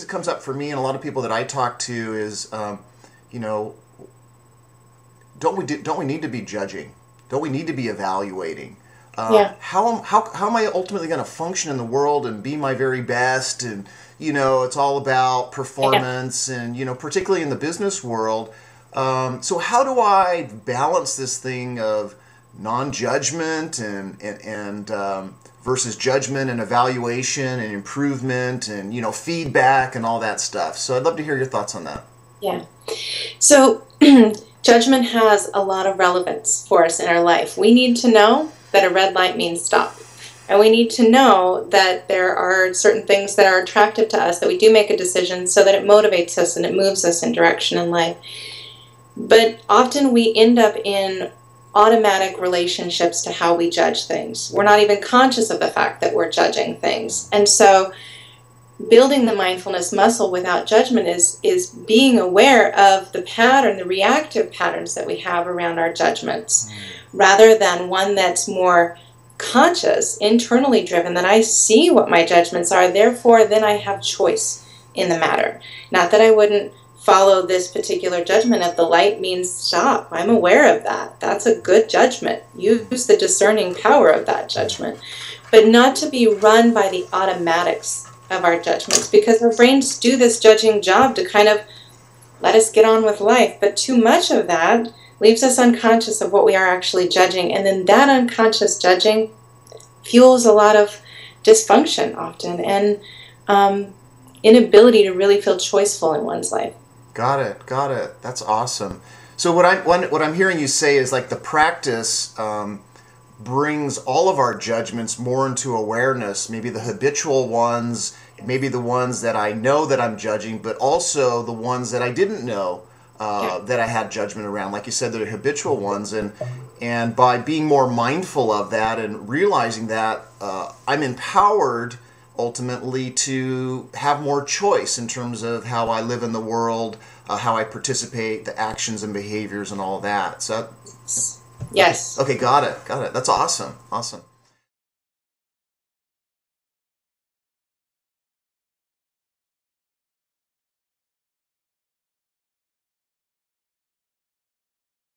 that comes up for me and a lot of people that I talk to is, you know, don't we need to be judging? Don't we need to be evaluating? Yeah. How am I ultimately going to function in the world and be my very best? And, you know, it's all about Yeah. performance and, you know, particularly in the business world. So how do I balance this thing of non-judgment and versus judgment and evaluation and improvement and, you know, feedback and all that stuff? So I'd love to hear your thoughts on that. Yeah. So judgment has a lot of relevance for us in our life. We need to know that a red light means stop. And we need to know that there are certain things that are attractive to us, that we do make a decision so that it motivates us and it moves us in direction in life. But often we end up in automatic relationships to how we judge things. We're not even conscious of the fact that we're judging things. And so building the mindfulness muscle without judgment is being aware of the pattern, the reactive patterns that we have around our judgments, rather than one that's more conscious, internally driven, that I see what my judgments are, therefore then I have choice in the matter. Not that I wouldn't follow this particular judgment of the light means stop. I'm aware of that. That's a good judgment. Use the discerning power of that judgment. But not to be run by the automatics of our judgments, because our brains do this judging job to kind of let us get on with life. But too much of that leaves us unconscious of what we are actually judging. And then that unconscious judging fuels a lot of dysfunction often and inability to really feel choiceful in one's life. Got it. Got it. That's awesome. So what I'm hearing you say is like the practice brings all of our judgments more into awareness, maybe the habitual ones, maybe the ones that I know that I'm judging, but also the ones that I didn't know that I had judgment around. Like you said, they're habitual ones, and by being more mindful of that and realizing that, I'm empowered ultimately to have more choice in terms of how I live in the world, how I participate, the actions and behaviors and all that. So Yes. okay, got it. Got it. That's awesome. Awesome.